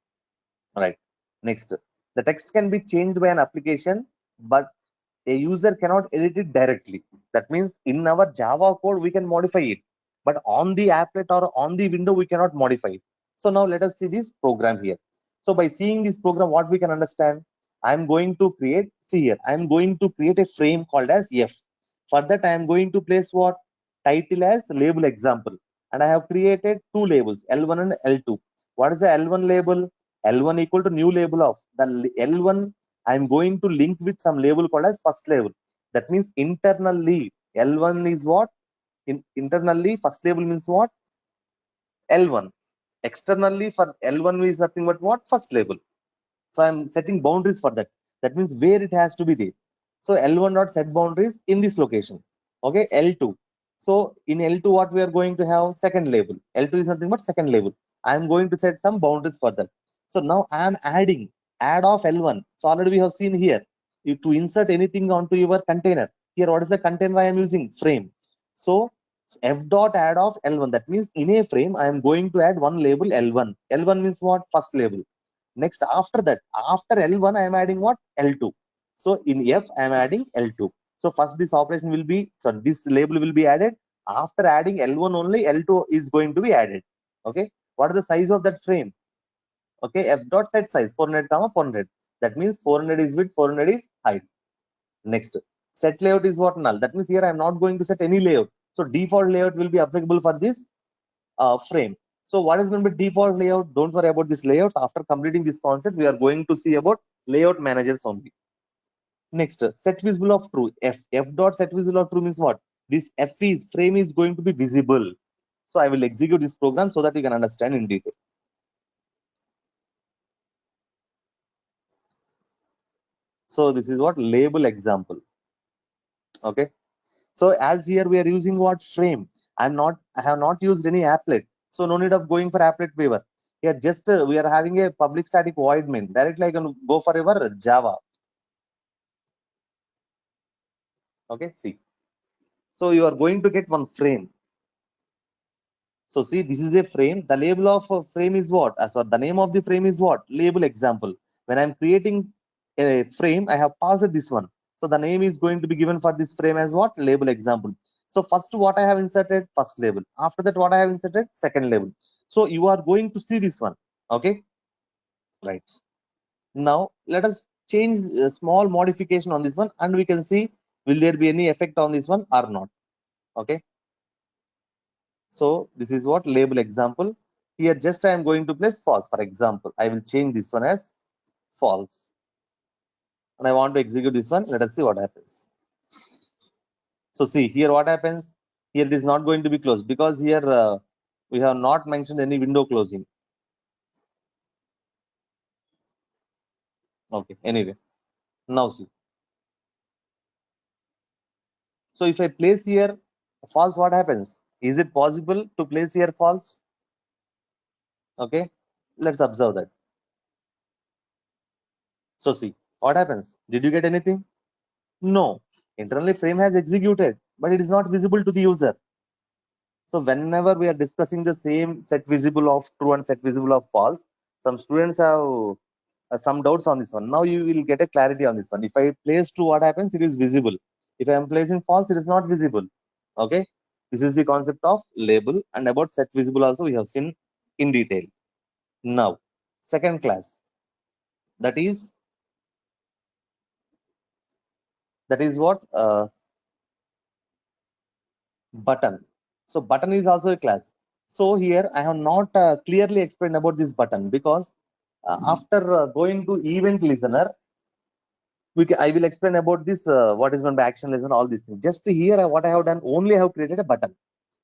Right. Next, the text can be changed by an application, but a user cannot edit it directly. That means in our Java code, we can modify it, but on the applet or on the window, we cannot modify it. So now let us see this program here. So by seeing this program, what we can understand, I'm going to create, see here, I'm going to create a frame called as F. For that, I am going to place what? Title as label example. And I have created two labels, L1 and L2. What is the L1 label? L1 equal to new label of the L1. I'm going to link with some label called as first label. That means internally L1 is what? Internally first label means what? L1. Externally for L1 is nothing but what? First label. So I'm setting boundaries for that. That means where it has to be there. So L1 dot set boundaries in this location. Okay, L2. So in L2, what we are going to have? Second label. L2 is nothing but second label. I am going to set some boundaries for that. So now I am adding add of L1. So already we have seen here, to insert anything onto your container. Here, what is the container I am using? Frame. So f dot add of L1. That means in a frame, I am going to add one label L1. L1 means what? First label. Next, after that, after L1, I am adding what? L2. So in F, I am adding L2. So first this operation will be, sorry, this label will be added. After adding L1 only, L2 is going to be added. Okay. What is the size of that frame? Okay. F dot set size 400 comma 400. That means 400 is width, 400 is height. Next, set layout is what? Null. That means here I am not going to set any layout. So default layout will be applicable for this frame. So what is going to be default layout? Don't worry about these layouts. After completing this concept, we are going to see about layout managers only. Next, set visible of true. F dot set visible of true means what? This F is frame is going to be visible. So I will execute this program so that you can understand in detail. So this is what? Label example. Okay. So as here we are using what? Frame. I have not used any applet. So no need of going for applet waiver. Here just we are having a public static void main. Directly I can go for our Java. Okay, see. So you are going to get one frame. So see, this is a frame. The label of a frame is what? So the name of the frame is what? Label example. When I'm creating a frame, I have passed this one. So the name is going to be given for this frame as what? Label example. So first what I have inserted? First label. After that what I have inserted? Second label. So you are going to see this one. Okay, right. Now let us change a small modification on this one and we can see will there be any effect on this one or not. Okay. So this is what? Label example. Here just I am going to place false. For example, I will change this one as false. And I want to execute this one. Let us see what happens. So see here what happens. Here it is not going to be closed because here we have not mentioned any window closing. Okay, anyway. Now see. So if I place here false, what happens? Is it possible to place here false? Okay, let's observe that. So see what happens. Did you get anything? No. Internally frame has executed, but it is not visible to the user. So whenever we are discussing the same set visible of true and set visible of false, some students have some doubts on this one. Now you will get a clarity on this one. If I place true, what happens? It is visible. If I am placing false, it is not visible. Okay. This is the concept of label, and about set visible also we have seen in detail. Now, second class, that is what? Button. So button is also a class. So here I have not clearly explained about this button because after going to event listener, I will explain about this what is going to be action listener, all these things. Just here what I have done, only I have created a button.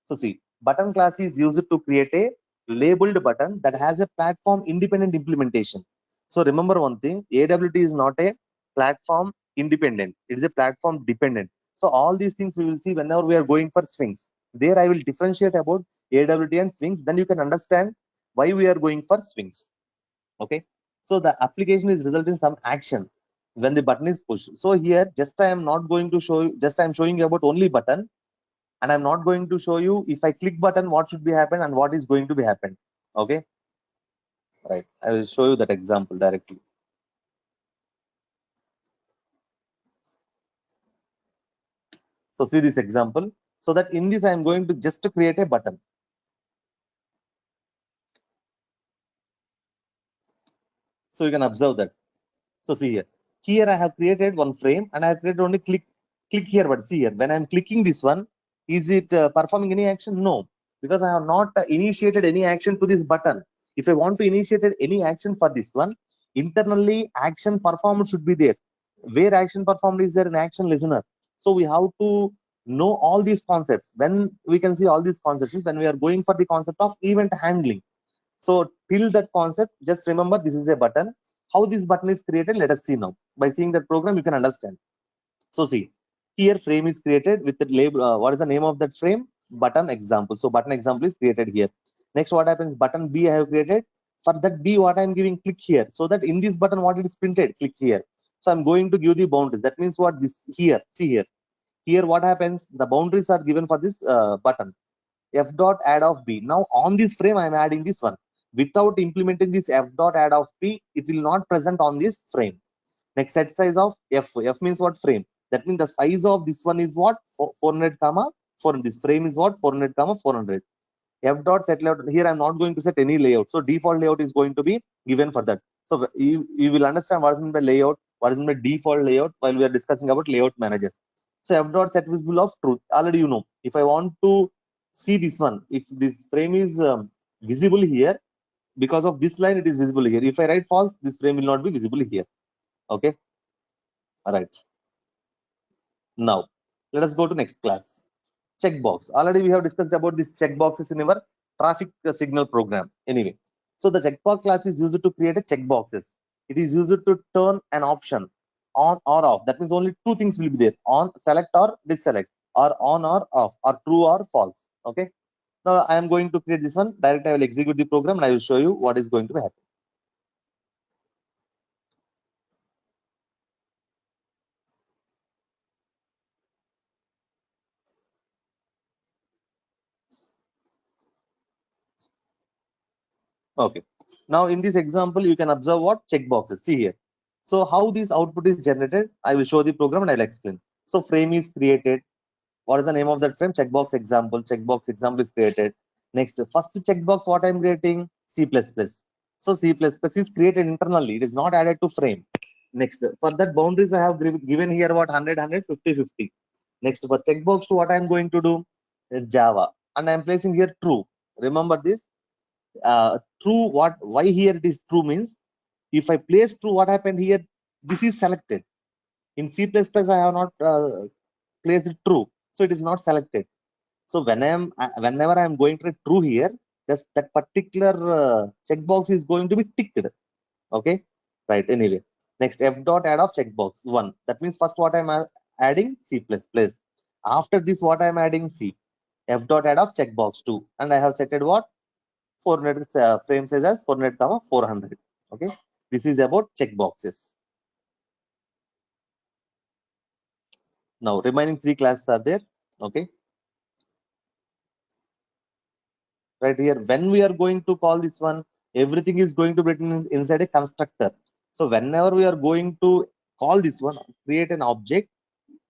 So see, button class is used to create a labeled button that has a platform independent implementation. So remember one thing, AWT is not a platform independent, it is a platform dependent. So all these things we will see whenever we are going for Sphinx. There I will differentiate about AWT and Sphinx, then you can understand why we are going for Sphinx. Okay, so the application is result in some action when the button is pushed. So here just I am not going to show you, just I am showing you about only button, and I'm not going to show you if I click button what should be happen and what is going to be happen. Okay, right, I will show you that example directly. So see this example, so that in this I am going to just to create a button. So you can observe that. So see here I have created one frame and I have created only click here, but see here when I'm clicking this one, is it performing any action? No, because I have not initiated any action to this button. If I want to initiate any action for this one, internally action performed should be there. Where action performed is there in action listener. So we have to know all these concepts. When we can see all these concepts when we are going for the concept of event handling. So till that concept, just remember this is a button. How this button is created, let us see now. By seeing that program, you can understand. So see, Here frame is created with the label. What is the name of that frame? Button example. So button example is created here. Next, what happens? Button B I have created. For that B, what I'm giving, click here. So that in this button, what it is printed, click here. So I'm going to give the boundaries. That means what? This here, see here. Here what happens? The boundaries are given for this button. F dot add of B. Now on this frame, I'm adding this one. Without implementing this F dot add of B, it will not present on this frame. Next, set size of F. F means what? Frame. That means the size of this one is what? 400 comma 400. This frame is what? 400 comma 400. F dot set layout. Here I'm not going to set any layout. So default layout is going to be given for that. So you will understand what is meant by layout, what is meant by default layout while we are discussing about layout managers. So F dot set visible of truth. Already you know. If I want to see this one, if this frame is visible here, because of this line, it is visible here. If I write false, this frame will not be visible here. Okay. All right. Now let us go to next class. Checkbox. Already we have discussed about these checkboxes in our traffic signal program. Anyway, so the checkbox class is used to create a checkboxes. It is used to turn an option on or off. That means only two things will be there: on, select or deselect, or on or off, or true or false. Okay. Now I am going to create this one. Directly I will execute the program and I will show you what is going to happen. Okay. Now in this example, you can observe what checkboxes. See here. So how this output is generated, I will show the program and I'll explain. So frame is created. What is the name of that frame? Checkbox example. Checkbox example is created. Next, first checkbox, what I'm creating? C++. So C++ is created internally. It is not added to frame. Next, for that boundaries, I have given here what 100, 100, 50, 50. Next, for checkbox, what I'm going to do? Java. And I'm placing here true. Remember this. True, what? Why here it is true means, if I place true, what happened here? This is selected. In C++, I have not placed true. So it is not selected. So whenever I am going to true here, just that particular checkbox is going to be ticked. Okay, right. Anyway, next F dot add of checkbox 1. That means first what I'm adding C++. After this, what I'm adding C. F dot add of checkbox 2, and I have set it what 400 frame size as 400 comma 400. Okay, this is about checkboxes. Now remaining three classes are there. Okay, right here when we are going to call this one, everything is going to be written inside a constructor. So whenever we are going to call this one, create an object,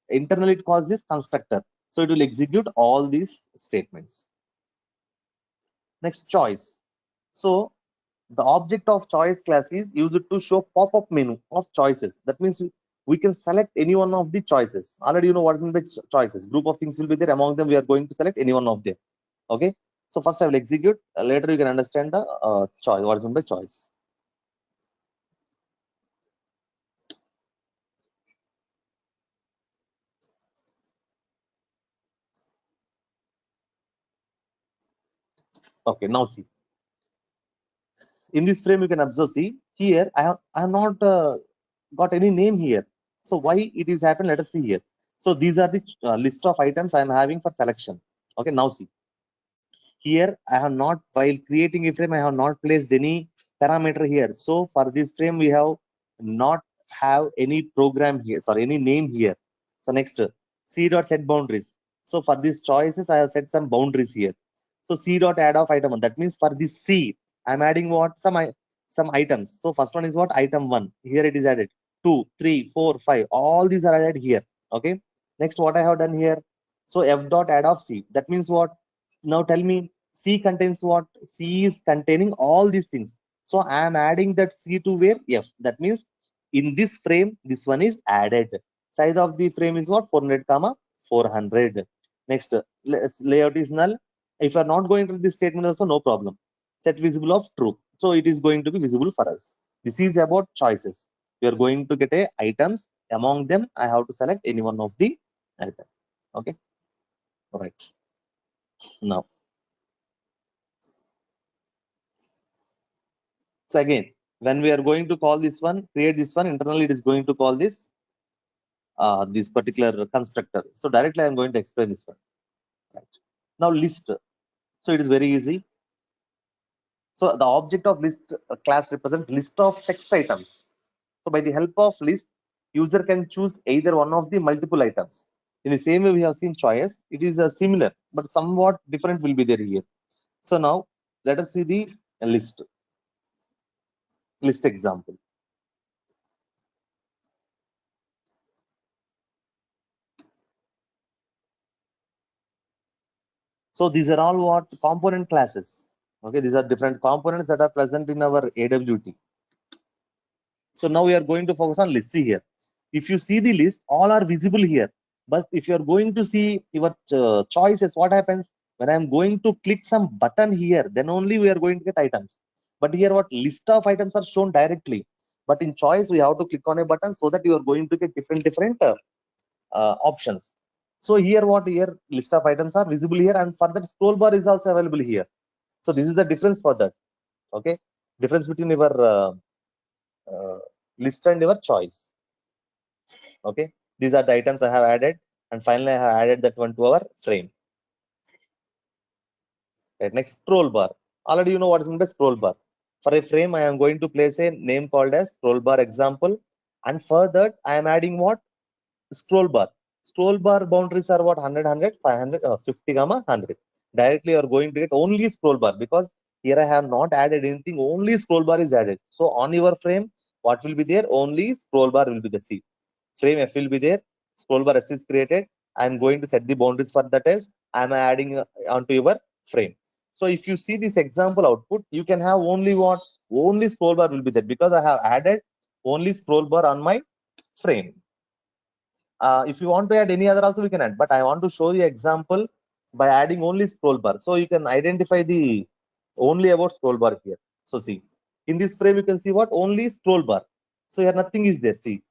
internally it calls this constructor, so it will execute all these statements. Next, choice. So the object of choice class is used to show pop-up menu of choices. That means we can select any one of the choices. Already you know what is meant by choices. Group of things will be there, among them we are going to select any one of them. Okay, so first I will execute, later you can understand the choice, what is meant by choice. Okay, now see, in this frame you can observe, see here I have not got any name here. So why it is happened, let us see here. So these are the list of items I am having for selection. Okay, now see here, I have not, while creating a frame, I have not placed any parameter here. So for this frame we have not have any program here, sorry, any name here. So next, c dot set boundaries. So for these choices I have set some boundaries here. So c dot add of item 1. That means for this c, I'm adding what, some items. So first one is what, item 1. Here it is added 2, 3, 4, 5. All these are added here. Okay, next what I have done here. So f dot add of c. That means what? Now tell me, C contains what? C is containing all these things. So I am adding that C to where? F. That means in this frame, this one is added. Size of the frame is what? 400 comma 400. Next, layout is null. If you are not going to this statement also, no problem. Set visible of true. So it is going to be visible for us. This is about choices. You are going to get a items. Among them, I have to select any one of the item. Okay. All right. Now, so again, when we are going to call this one, create this one, internally it is going to call this this particular constructor. So directly I'm going to explain this one. Right. Now list. So it is very easy. So the object of list class represents list of text items. So by the help of list, user can choose either one of the multiple items. In the same way we have seen choice, it is similar, but somewhat different will be there here. So now let us see the list example. So these are all what component classes. Okay, these are different components that are present in our AWT. So now we are going to focus on list. See here. If you see the list, all are visible here. But if you are going to see your choices, what happens when I am going to click some button here, then only we are going to get items. But here, what list of items are shown directly. But in choice, we have to click on a button so that you are going to get different options. So here, what here list of items are visible here, and for that scroll bar is also available here. So this is the difference for that. Okay, difference between your uh, list and your choice. Okay, these are the items I have added, and finally I have added that one to our frame. Right, next scroll bar. Already you know what is meant by scroll bar. For a frame, I am going to place a name called as scroll bar example, and for that I am adding what scroll bar. Scroll bar boundaries are what 100, 500, 50, 100. Directly you are going to get only scroll bar because here I have not added anything. Only scroll bar is added. So on your frame, what will be there? Only scroll bar will be the C. Frame F will be there. Scroll bar S is created. I am going to set the boundaries for that as I am adding onto your frame. So if you see this example output, you can have only what? Only scroll bar will be there because I have added only scroll bar on my frame. If you want to add any other also we can add, but I want to show the example by adding only scroll bar. So you can identify the only about scroll bar here. So see, in this frame you can see what? Only scroll bar. So here nothing is there. See,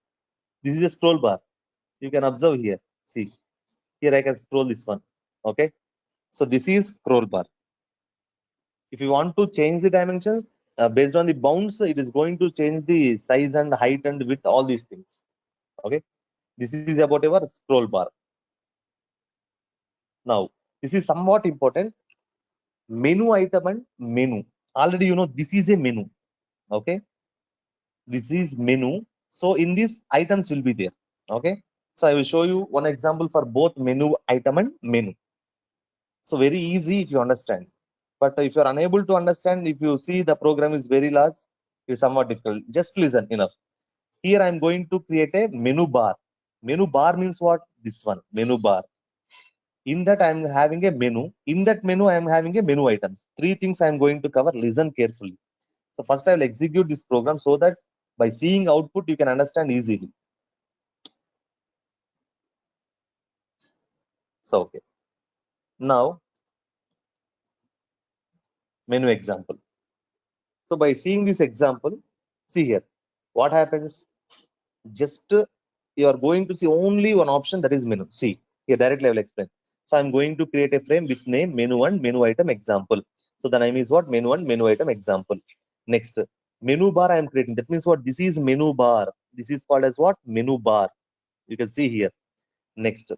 this is a scroll bar. You can observe here. See, here I can scroll this one. Okay, so this is scroll bar. If you want to change the dimensions based on the bounds, it is going to change the size and height and width, all these things. Okay, this is about our scroll bar. Now, this is somewhat important. Menu item and menu. Already you know this is a menu. Okay, this is menu. So in this items will be there. Okay, so I will show you one example for both menu item and menu. So very easy if you understand. But if you are unable to understand, if you see the program is very large, it's somewhat difficult. Just listen enough. Here I am going to create a menu bar. Menu bar means what? This one, menu bar. In that I am having a menu. In that menu I am having a menu items. Three things I am going to cover. Listen carefully. So first I will execute this program so that by seeing output you can understand easily. So okay. Now menu example. So by seeing this example, see here what happens. Just you are going to see only one option, that is menu. See here directly I will explain. So I'm going to create a frame with name menu and menu item example. So the name is what? Menu and menu item example. Next, menu bar I am creating. That means what? This is menu bar. This is called as what? Menu bar. You can see here. Next,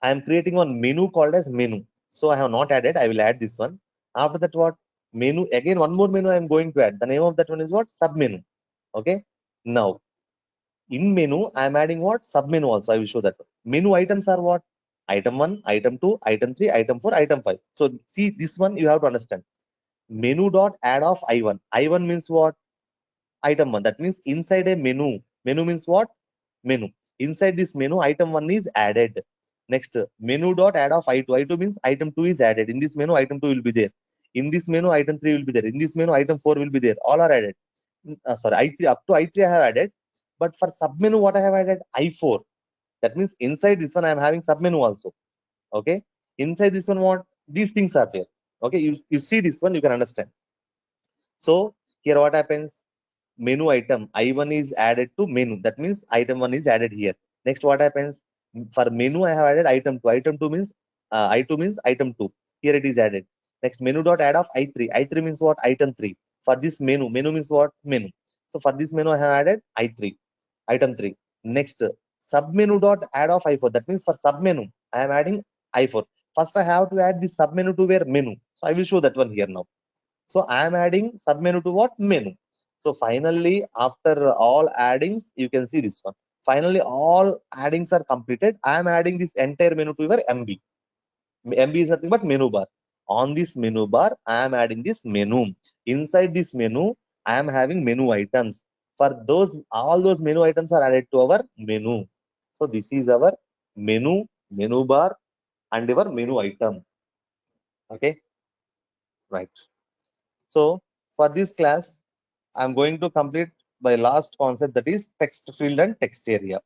I am creating one menu called as menu. So I have not added. I will add this one. After that, what? Menu. Again, one more menu I am going to add. The name of that one is what? Sub menu. Okay. Now, in menu, I am adding what? Sub menu also. I will show that. Menu items are what? Item 1, item 2, item 3, item 4, item 5. So see this one you have to understand. Menu dot add of I1. I1 means what? Item 1. That means inside a menu. Menu means what? Menu. Inside this menu, item 1 is added. Next, menu dot add of I2. I2 means item 2 is added. In this menu, item 2 will be there. In this menu, item 3 will be there. In this menu, item 4 will be there. All are added. Sorry, I3 up to I3 I have added. But for submenu, what I have added? I4. That means inside this one, I am having submenu also. Okay. Inside this one, what? These things are there. Okay. You see this one, you can understand. So here what happens? Menu item I1 is added to menu. That means item 1 is added here. Next, what happens? For menu, I have added item 2. Item 2 means I2 means item 2. Here it is added. Next, menu dot add of I3. I3 means what? Item 3. For this menu means what? Menu. So for this menu, I have added I3, item 3. Next, submenu dot add of i4. That means for submenu, I am adding i4. First, I have to add the submenu to where menu. So I will show that one here now. So I am adding submenu to what? Menu. So finally, after all addings, you can see this one. Finally, all addings are completed. I am adding this entire menu to your MB. MB is nothing but menu bar. On this menu bar, I am adding this menu. Inside this menu, I am having menu items. For those, all those menu items are added to our menu. So this is our menu bar, and our menu item. Okay, right. So for this class, I'm going to complete my last concept, that is text field and text area.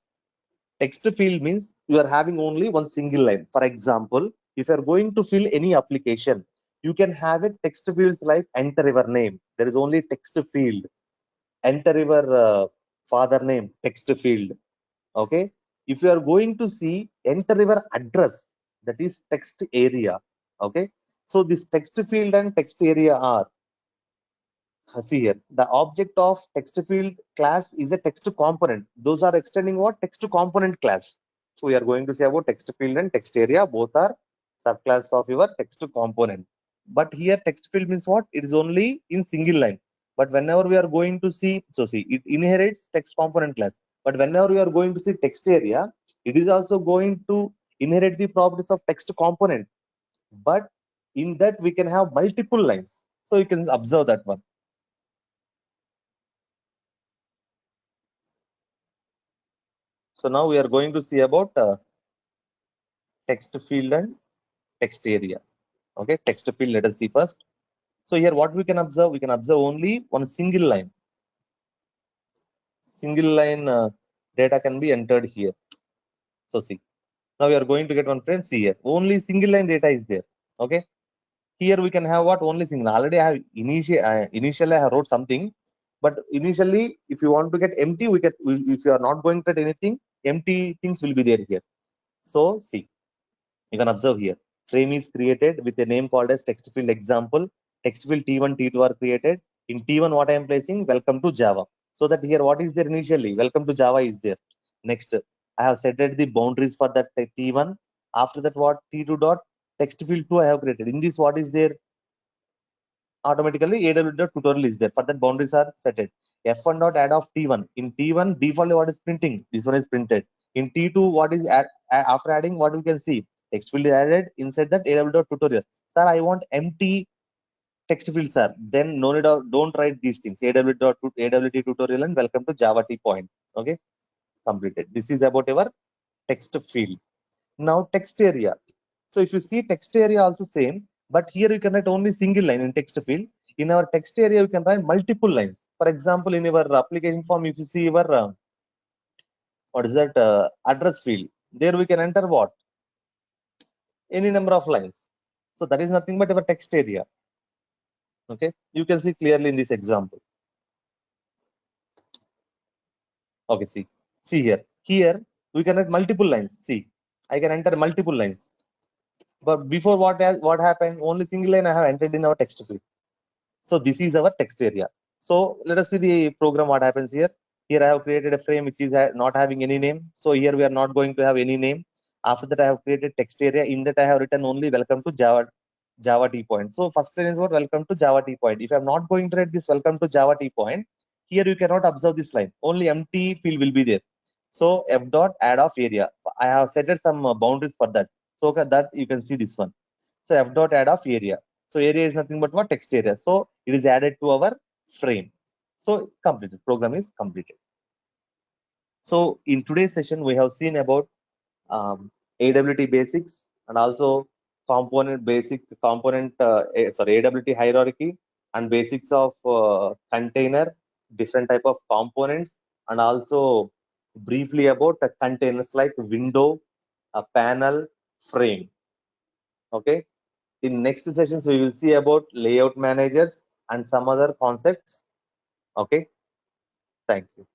Text field means you are having only one single line. For example, if you are going to fill any application, you can have a text fields like enter your name. There is only text field. Enter your father name, text field. Okay. If you are going to see enter your address, that is text area. Okay. So this text field and text area are, see here, the object of text field class is a text component. Those are extending what? Text component class. So we are going to say about text field and text area. Both are subclass of your text component. But here text field means what? It is only in single line. But whenever we are going to see, so see, it inherits text component class. But whenever we are going to see text area, it is also going to inherit the properties of text component. But in that we can have multiple lines. So you can observe that one. So now we are going to see about text field and text area. Okay, text field, let us see first. So here what we can observe only one single line. Single line data can be entered here. So see, now we are going to get one frame. See here, only single line data is there. Okay, here we can have what? Only single. Already I have initially I wrote something, but initially if you want to get empty, if you are not going to get anything, empty things will be there here. So see, you can observe here, frame is created with a name called as text field example. Text field T1, T2 are created. In T1, what I am placing? Welcome to Java. So that here, what is there initially? Welcome to Java is there. Next, I have set the boundaries for that T1. After that, what? T2 dot text field 2 I have created. In this, what is there? Automatically AW tutorial is there. For that, boundaries are set. F1 dot add of T1. In T1, default what is printing? This one is printed. In T2, what is after adding? What we can see? Text field is added inside that AW dot tutorial. Sir, I want empty text field, sir. Then no need of, don't write these things. AWT tutorial and welcome to Java T point. Okay, completed. This is about our text field. Now text area. So if you see text area also same, but here you can write only single line in text field. In our text area, you can write multiple lines. For example, in your application form, if you see your what is that address field, there we can enter what? Any number of lines. So that is nothing but our text area. Okay, you can see clearly in this example. Okay, see here. Here we can write multiple lines. See, I can enter multiple lines. But before what happened? Only single line I have entered in our text field. So this is our text area. So let us see the program. What happens here? Here I have created a frame which is not having any name. So here we are not going to have any name. After that, I have created text area. In that, I have written only welcome to Java T point. So first line is what? Welcome to Java T point. If I'm not going to write this welcome to Java T point, here you cannot observe this line. Only empty field will be there. So f dot add of area. I have set some boundaries for that. So that you can see this one. So f dot add of area. So area is nothing but what? Text area. So it is added to our frame. So completed. Program is completed. So in today's session, we have seen about AWT basics and also AWT hierarchy and basics of container, different type of components, and also briefly about the containers like window, a panel, frame. Okay. In next sessions, we will see about layout managers and some other concepts. Okay. Thank you.